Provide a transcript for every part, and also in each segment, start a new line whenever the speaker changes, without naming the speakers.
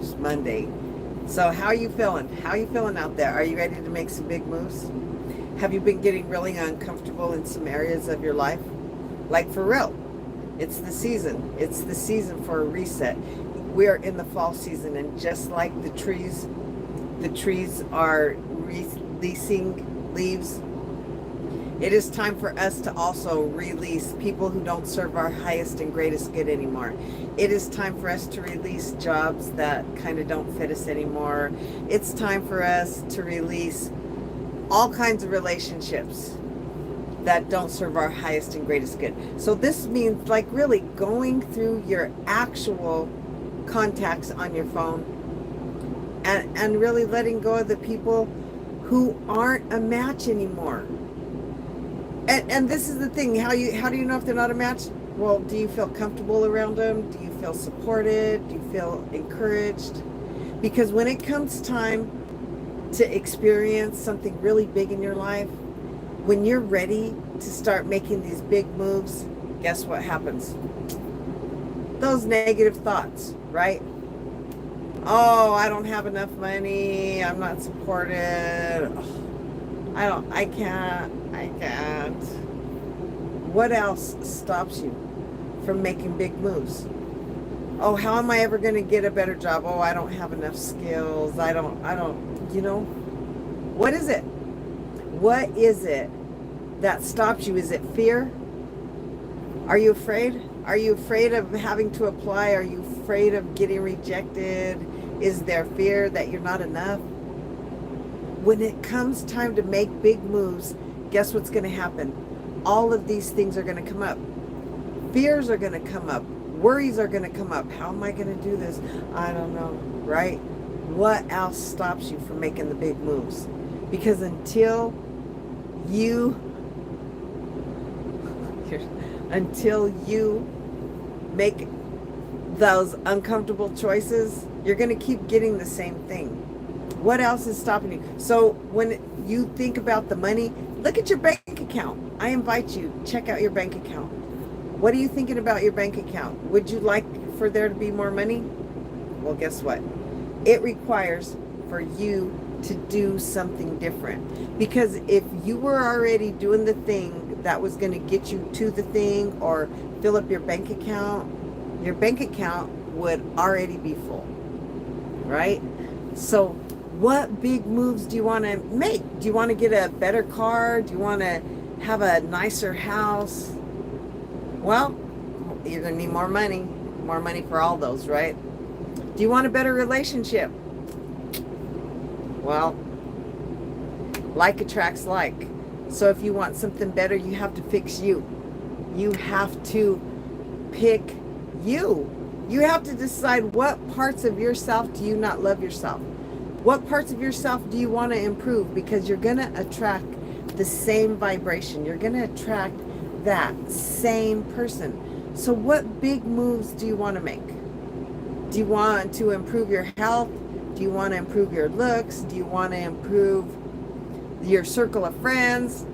moves Monday. So how are you feeling? How are you feeling out there? Are you ready to make some big moves? Have you been getting really uncomfortable in some areas of your life? Like for real, it's the season. It's the season for a reset. We are in the fall season, and just like the trees are releasing leaves. It is time for us to also release people who don't serve our highest and greatest good anymore. It is time for us to release jobs that kind of don't fit us anymore. It's time for us to release all kinds of relationships that don't serve our highest and greatest good. So this means like really going through your actual contacts on your phone and really letting go of the people who aren't a match anymore. And this is the thing, how do you know if they're not a match? Well, do you feel comfortable around them? Do you feel supported? Do you feel encouraged? Because when it comes time to experience something really big in your life, when you're ready to start making these big moves, guess what happens? Those negative thoughts, right? Oh, I don't have enough money. I'm not supported. Oh, I can't. What else stops you from making big moves? Oh, how am I ever going to get a better job? Oh, I don't have enough skills. I don't, what is it? What is it that stops you? Is it fear? Are you afraid? Are you afraid of having to apply? Are you afraid of getting rejected? Is there fear that you're not enough? When it comes time to make big moves, guess what's going to happen? All of these things are going to come up. Fears are going to come up. Worries are going to come up. How am I going to do this? I don't know, right? What else stops you from making the big moves? Because until you make those uncomfortable choices, you're going to keep getting the same thing. What else is stopping you? So when you think about the money, look at your bank account. I invite you, check out your bank account. What are you thinking about your bank account? Would you like for there to be more money? Well, guess what? It requires for you to do something different. Because if you were already doing the thing that was going to get you to the thing or fill up your bank account would already be full, right? So what big moves do you want to make? Do you want to get a better car? Do you want to have a nicer house? Well, you're going to need more money for all those, right? Do you want a better relationship? Well, like attracts like. So if you want something better, you have to fix you. You have to pick you. You have to decide what parts of yourself do you not love yourself. What parts of yourself do you want to improve? Because you're going to attract the same vibration. You're going to attract that same person. So what big moves do you want to make? Do you want to improve your health? Do you want to improve your looks? Do you want to improve your circle of friends?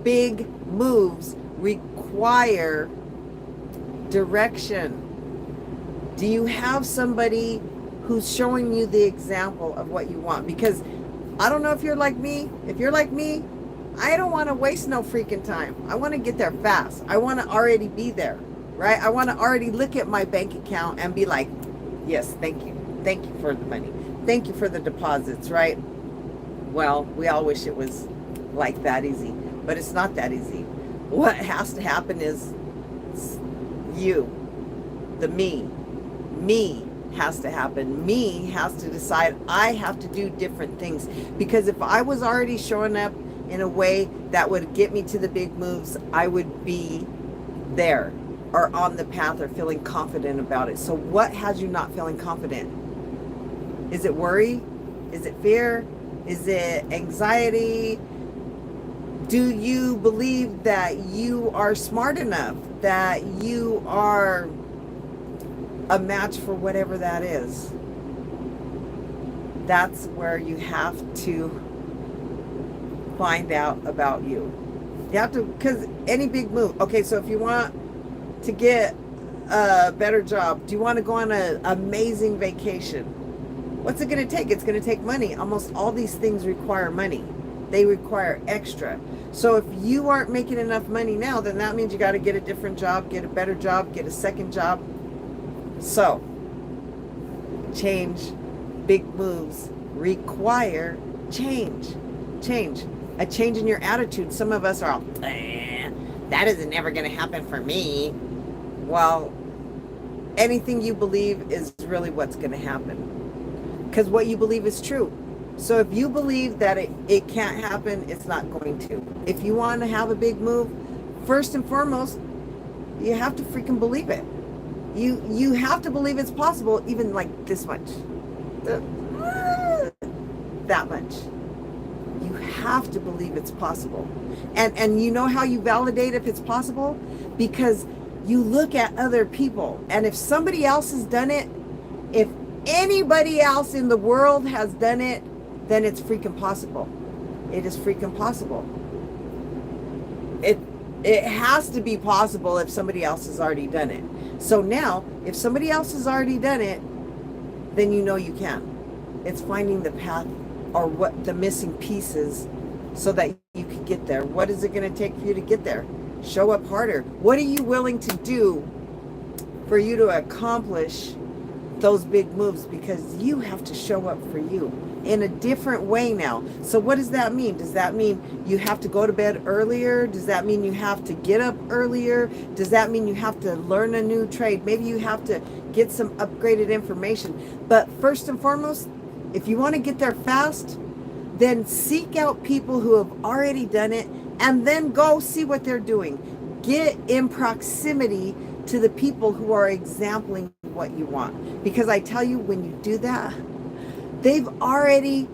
Big moves require direction. Do you have somebody who's showing you the example of what you want? Because I don't know if you're like me. If you're like me, I don't want to waste no freaking time. I want to get there fast. I want to already be there, right? I want to already look at my bank account and be like, yes, thank you. Thank you for the money. Thank you for the deposits, right? Well, we all wish it was like that easy, but it's not that easy. What has to happen is you, the me has to happen. Me has to decide I have to do different things. Because if I was already showing up in a way that would get me to the big moves, I would be there or on the path or feeling confident about it. So what has you not feeling confident? Is it worry? Is it fear? Is it anxiety? Do you believe that you are smart enough, that you are a match for whatever that is? That's where you have to find out about you. You have to, because any big move. Okay, so if you want to get a better job? Do you want to go on an amazing vacation? What's it going to take? It's going to take money. Almost all these things require money. They require extra. So if you aren't making enough money now, then that means you got to get a different job, get a better job, get a second job. So change, big moves require change. Change. A change in your attitude. Some of us are all, that isn't never going to happen for me. Well, anything you believe is really what's going to happen. Because what you believe is true. So if you believe that it can't happen, it's not going to. If you want to have a big move, first and foremost, you have to freaking believe it. You have to believe it's possible, even like this much. That much. You have to believe it's possible. And you know how you validate if it's possible? Because you look at other people. And if somebody else has done it, if anybody else in the world has done it, then it's freaking possible. It is freaking possible. It has to be possible if somebody else has already done it. So now, if somebody else has already done it, then you know you can. It's finding the path or what the missing pieces so that you can get there. What is it going to take for you to get there? Show up harder. What are you willing to do for you to accomplish those big moves? Because you have to show up for you in a different way now. So what does that mean? Does that mean you have to go to bed earlier? Does that mean you have to get up earlier? Does that mean you have to learn a new trade? Maybe you have to get some upgraded information. But first and foremost, if you want to get there fast, then seek out people who have already done it and then go see what they're doing. Get in proximity to the people who are exempling what you want. Because I tell you, when you do that, they've already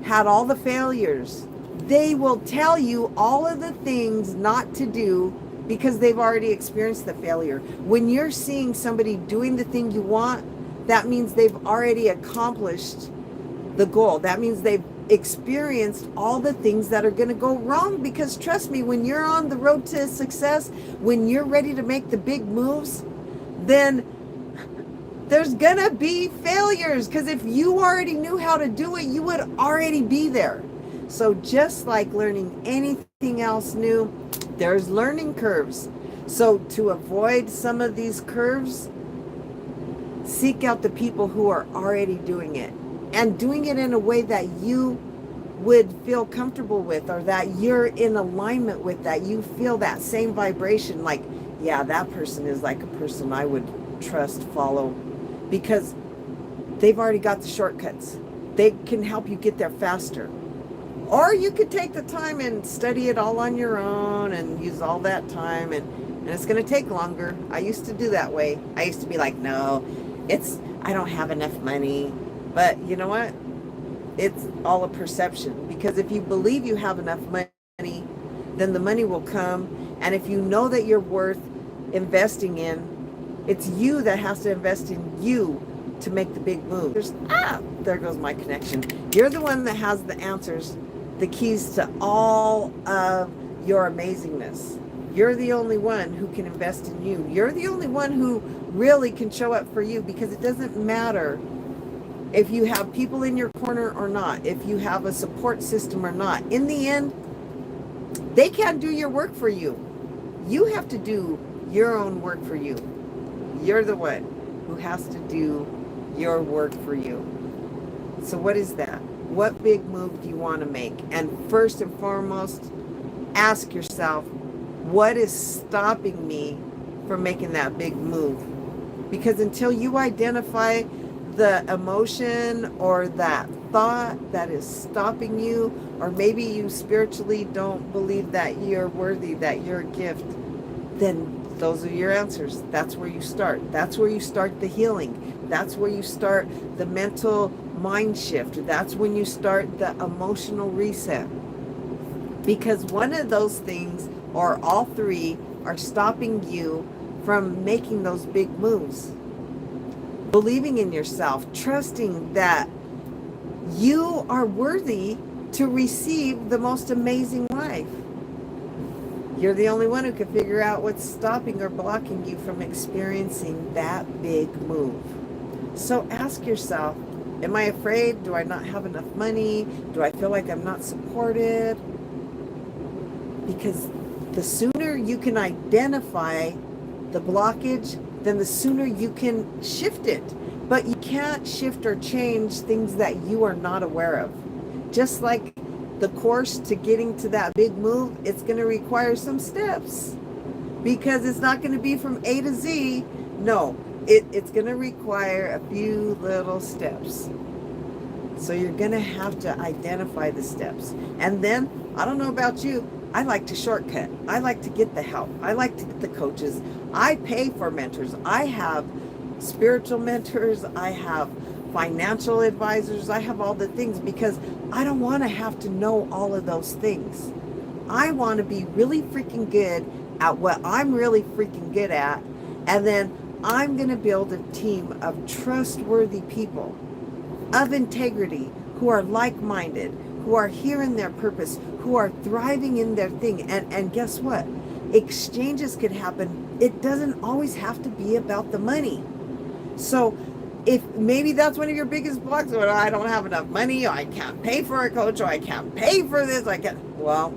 had all the failures. They will tell you all of the things not to do because they've already experienced the failure. When you're seeing somebody doing the thing you want, that means they've already accomplished the goal. That means they've experienced all the things that are going to go wrong. Because trust me, when you're on the road to success, when you're ready to make the big moves, then there's gonna be failures. Because if you already knew how to do it, you would already be there. So just like learning anything else new, there's learning curves. So to avoid some of these curves, seek out the people who are already doing it and doing it in a way that you would feel comfortable with, or that you're in alignment with, that you feel that same vibration. Like, yeah, that person is like a person I would trust, follow, because they've already got the shortcuts. They can help you get there faster. Or you could take the time and study it all on your own and use all that time, and it's going to take longer. I used to do that way. I used to be like, no, I don't have enough money. But you know what? It's all a perception. Because if you believe you have enough money, then the money will come. And if you know that you're worth investing in, it's you that has to invest in you to make the big move. There goes my connection. You're the one that has the answers, the keys to all of your amazingness. You're the only one who can invest in you. You're the only one who really can show up for you, because it doesn't matter if you have people in your corner or not, if you have a support system or not. In the end, they can't do your work for you. You have to do your own work for you. You're the one who has to do your work for you. So what is that? What big move do you want to make? And first and foremost, ask yourself, what is stopping me from making that big move? Because until you identify the emotion or that thought that is stopping you, or maybe you spiritually don't believe that you're worthy, that you're a gift, then those are your answers. That's where you start. That's where you start the healing. That's where you start the mental mind shift. That's when you start the emotional reset. Because one of those things, or all three, are stopping you from making those big moves. Believing in yourself, trusting that you are worthy to receive the most amazing life. You're the only one who can figure out what's stopping or blocking you from experiencing that big move. So ask yourself, am I afraid? Do I not have enough money? Do I feel like I'm not supported? Because the sooner you can identify the blockage, then the sooner you can shift it. But you can't shift or change things that you are not aware of. Just like the course to getting to that big move, it's going to require some steps, because it's not going to be from A to Z. No, it's going to require a few little steps. So you're going to have to identify the steps. And then, I don't know about you, I like to shortcut. I like to get the help. I like to get the coaches. I pay for mentors. I have spiritual mentors. I have financial advisors. I have all the things, because I don't want to have to know all of those things. I want to be really freaking good at what I'm really freaking good at. And then I'm going to build a team of trustworthy people of integrity, who are like-minded, who are hearing their purpose, who are thriving in their thing. And guess what? Exchanges could happen. It doesn't always have to be about the money. So if maybe that's one of your biggest blocks, or I don't have enough money, or I can't pay for a coach, or I can't pay for this, well,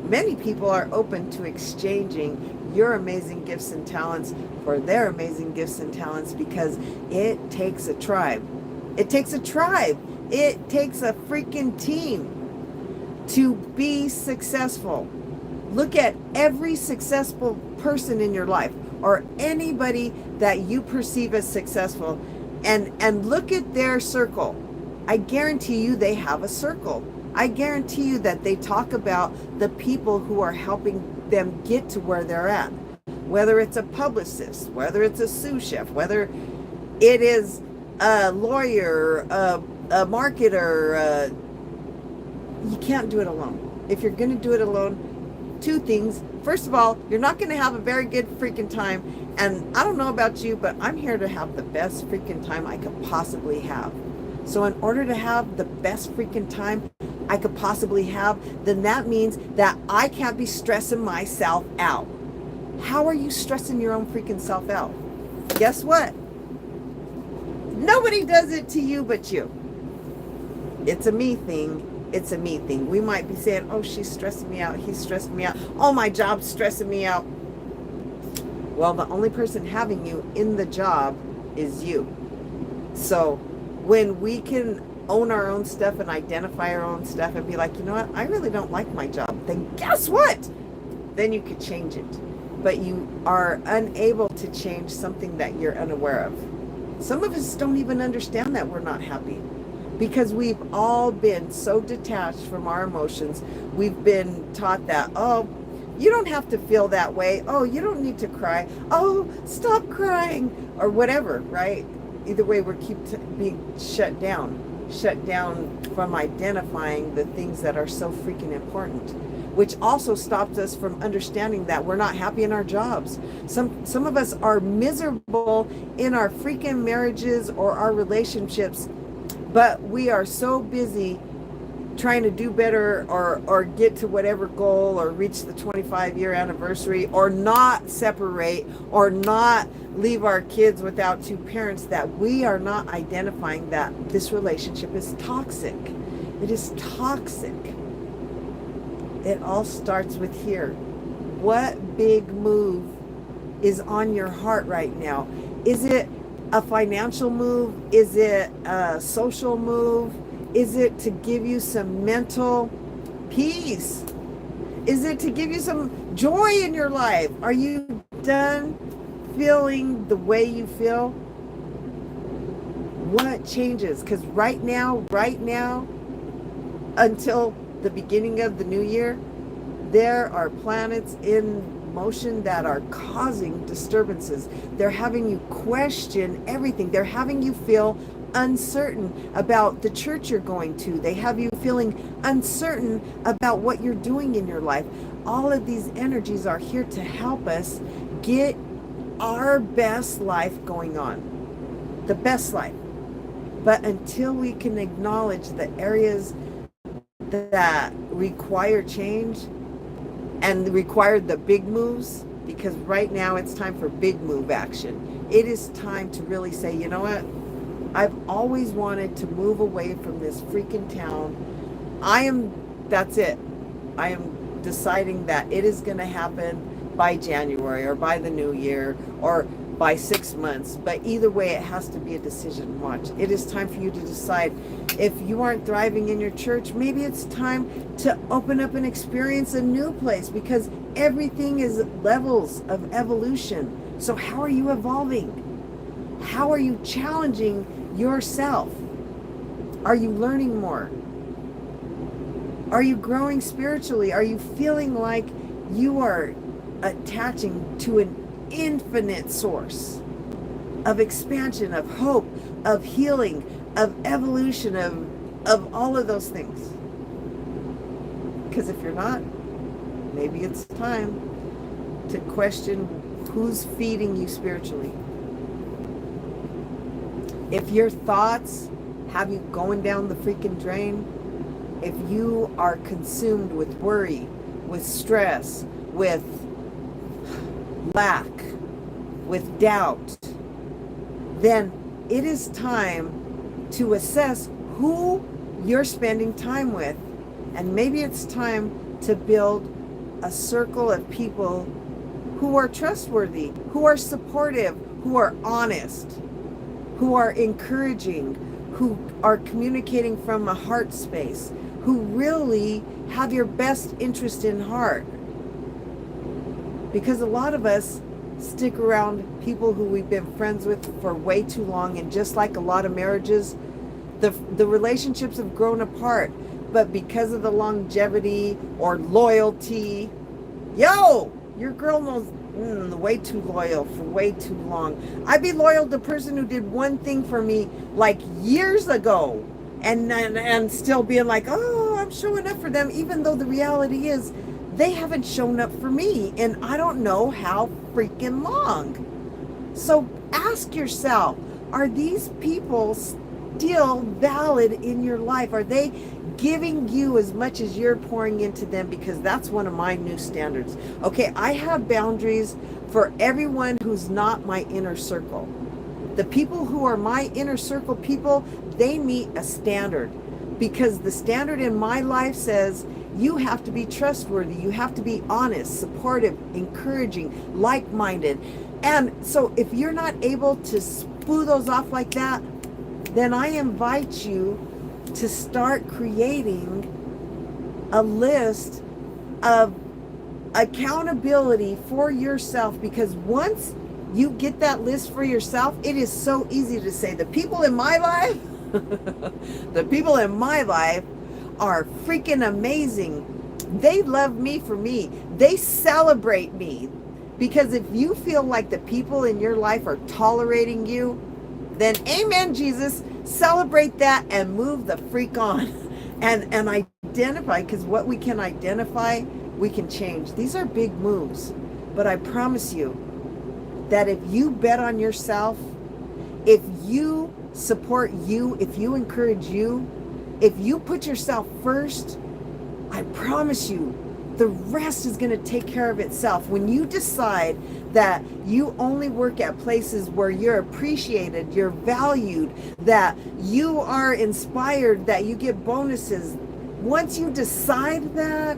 many people are open to exchanging your amazing gifts and talents for their amazing gifts and talents, because it takes a tribe. It takes a tribe. It takes a freaking team to be successful. Look at every successful person in your life, or anybody that you perceive as successful, and look at their circle. I guarantee you they have a circle. I guarantee you that they talk about the people who are helping them get to where they're at. Whether it's a publicist, whether it's a sous chef, whether it is a lawyer, a marketer, you can't do it alone. If you're going to do it alone, two things. First of all, you're not going to have a very good freaking time. And I don't know about you, but I'm here to have the best freaking time I could possibly have. So in order to have the best freaking time I could possibly have, then that means that I can't be stressing myself out. How are you stressing your own freaking self out? Guess what? Nobody does it to you but you. It's a me thing. It's a me thing. We might be saying, oh, she's stressing me out. He's stressing me out. Oh, my job's stressing me out. Well, the only person having you in the job is you. So when we can own our own stuff and identify our own stuff and be like, you know what, I really don't like my job, then guess what? Then you could change it. But you are unable to change something that you're unaware of. Some of us don't even understand that we're not happy, because we've all been so detached from our emotions. We've been taught that, oh, you don't have to feel that way. Oh, you don't need to cry. Oh, stop crying, or whatever, right? Either way, we keep being shut down from identifying the things that are so freaking important, which also stops us from understanding that we're not happy in our jobs. Some of us are miserable in our freaking marriages or our relationships, but we are so busy trying to do better, or get to whatever goal, or reach the 25-year anniversary, or not separate, or not leave our kids without two parents, that we are not identifying that this relationship is toxic. It is toxic. It all starts with here. What big move is on your heart right now? Is it a financial move? Is it a social move? Is it to give you some mental peace? Is it to give you some joy in your life? Are you done feeling the way you feel? What changes? Because right now, until the beginning of the new year, there are planets in motion that are causing disturbances. They're having you question everything. They're having you feel uncertain about the church you're going to. They have you feeling uncertain about what you're doing in your life. All of these energies are here to help us get our best life going on. The best life. But until we can acknowledge the areas that require change and required the big moves, because right now it's time for big move action. It is time to really say, you know what? I've always wanted to move away from this freaking town. That's it. I am deciding that it is going to happen by January or by the new year or by 6 months. But either way, it has to be a decision. Watch. It is time for you to decide. If you aren't thriving in your church, maybe it's time to open up and experience a new place, because everything is levels of evolution. So how are you evolving? How are you challenging yourself? Are you learning more? Are you growing spiritually? Are you feeling like you are attaching to an infinite source of expansion, of hope, of healing, of evolution, of all of those things? Because if you're not, maybe it's time to question who's feeding you spiritually. If your thoughts have you going down the freaking drain, if you are consumed with worry, with stress, with lack, with doubt, then it is time to assess who you're spending time with. And maybe it's time to build a circle of people who are trustworthy, who are supportive, who are honest, who are encouraging, who are communicating from a heart space, who really have your best interest in heart. Because a lot of us stick around people who we've been friends with for way too long, and just like a lot of marriages, the relationships have grown apart. But because of the longevity or loyalty, your girl knows, way too loyal for way too long. I'd be loyal to the person who did one thing for me like years ago, and still being like, oh, I'm showing up for them, even though the reality is they haven't shown up for me and I don't know how freaking long. So ask yourself, are these people still valid in your life? Are they giving you as much as you're pouring into them? Because that's one of my new standards. Okay, I have boundaries for everyone who's not my inner circle. The people who are my inner circle people, they meet a standard, because the standard in my life says you have to be trustworthy, you have to be honest, supportive, encouraging, like-minded. And so if you're not able to spoo those off like that, then I invite you to start creating a list of accountability for yourself. Because once you get that list for yourself, it is so easy to say, the people in my life, the people in my life are freaking amazing. They love me for me. They celebrate me. Because if you feel like the people in your life are tolerating you, then amen, Jesus, celebrate that and move the freak on. And identify, because what we can identify, we can change. These are big moves. But I promise you that if you bet on yourself, if you support you, if you encourage you, if you put yourself first, I promise you, the rest is going to take care of itself. When you decide that you only work at places where you're appreciated, you're valued, that you are inspired, that you get bonuses, once you decide that,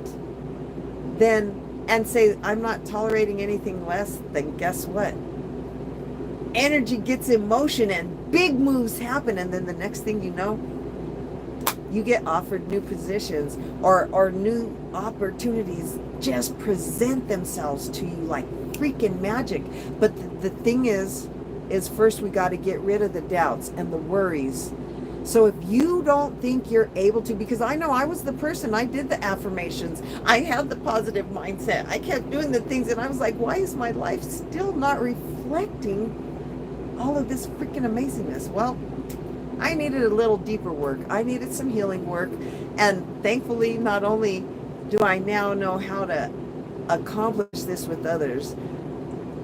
then, and say, I'm not tolerating anything less, then guess what? Energy gets in motion and big moves happen. And then the next thing you know, you get offered new positions, or new opportunities just present themselves to you like freaking magic. But the thing is first we got to get rid of the doubts and the worries. So if you don't think you're able to, because I know I was the person, I did the affirmations, I had the positive mindset, I kept doing the things, and I was like, why is my life still not reflecting all of this freaking amazingness? Well, I needed a little deeper work. I needed some healing work. And thankfully, not only do I now know how to accomplish this with others,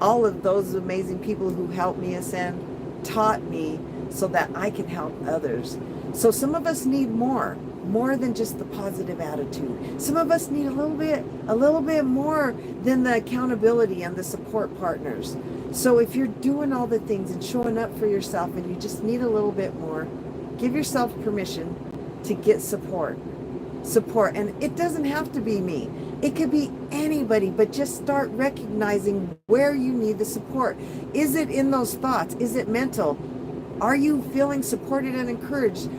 all of those amazing people who helped me ascend taught me so that I can help others. So some of us need more. more than just the positive attitude. Some of us need a little bit more than the accountability and the support partners. So if you're doing all the things and showing up for yourself and you just need a little bit more, give yourself permission to get support. And it doesn't have to be me. It could be anybody, but just start recognizing where you need the support. Is it in those thoughts? Is it mental? Are you feeling supported and encouraged?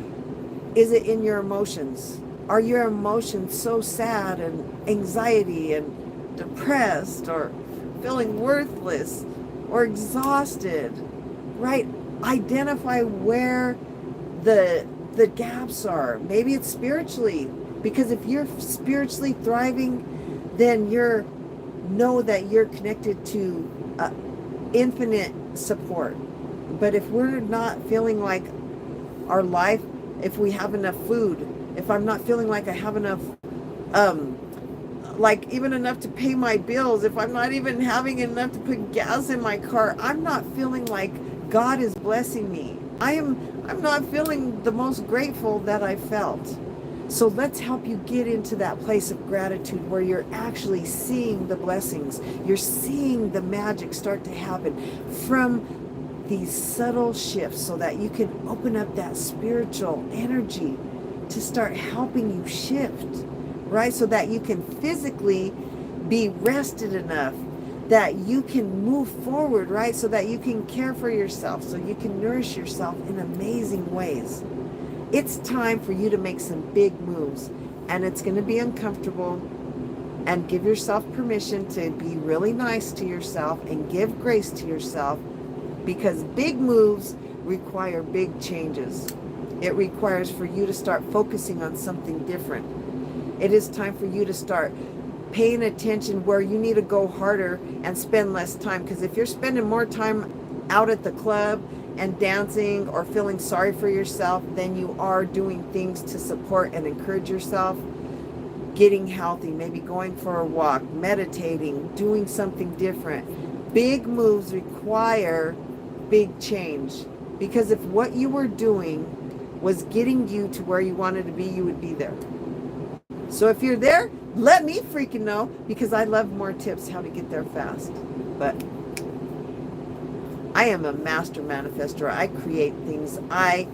Is it in your emotions? Are your emotions so sad and anxiety and depressed or feeling worthless or exhausted, right? Identify where the gaps are. Maybe it's spiritually, because if you're spiritually thriving, then know that you're connected to infinite support. But if we're not feeling like our life, if we have enough food, if I'm not feeling like I have enough, like even enough to pay my bills, if I'm not even having enough to put gas in my car, I'm not feeling like God is blessing me. I'm not feeling the most grateful that I felt. So let's help you get into that place of gratitude where you're actually seeing the blessings. You're seeing the magic start to happen from these subtle shifts, so that you can open up that spiritual energy to start helping you shift, right? So that you can physically be rested enough that you can move forward, right? So that you can care for yourself, so you can nourish yourself in amazing ways. It's time for you to make some big moves, and it's going to be uncomfortable, and give yourself permission to be really nice to yourself and give grace to yourself, because big moves require big changes. It requires for you to start focusing on something different. It is time for you to start paying attention where you need to go harder and spend less time. Because if you're spending more time out at the club and dancing or feeling sorry for yourself than you are doing things to support and encourage yourself, getting healthy, maybe going for a walk, meditating, doing something different. Big moves require big change, because if what you were doing was getting you to where you wanted to be, you would be there. So if you're there, let me freaking know, because I love more tips how to get there fast. But I am a master manifestor. I create things. I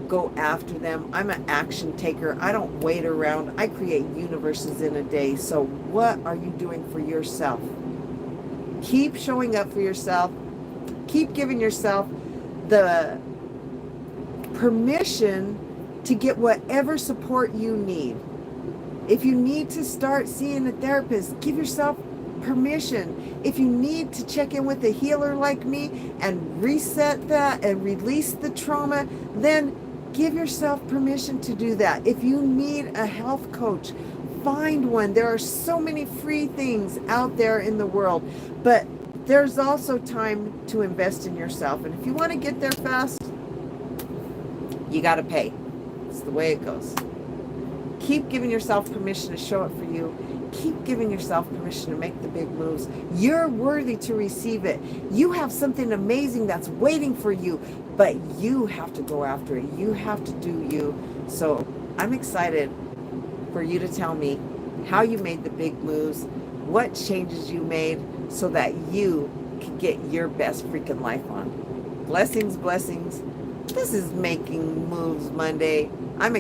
go after them. I'm an action taker. I don't wait around. I create universes in a day. So what are you doing for yourself? Keep showing up for yourself. Keep giving yourself the permission to get whatever support you need. If you need to start seeing a therapist, give yourself permission. If you need to check in with a healer like me and reset that and release the trauma, then give yourself permission to do that. If you need a health coach, find one. There are so many free things out there in the world, but there's also time to invest in yourself. And if you want to get there fast, you got to pay. It's the way it goes. Keep giving yourself permission to show up for you. Keep giving yourself permission to make the big moves. You're worthy to receive it. You have something amazing that's waiting for you, but you have to go after it. You have to do you. So I'm excited for you to tell me how you made the big moves, what changes you made, so that you can get your best freaking life on. Blessings, blessings. This is Making Moves Monday. I'm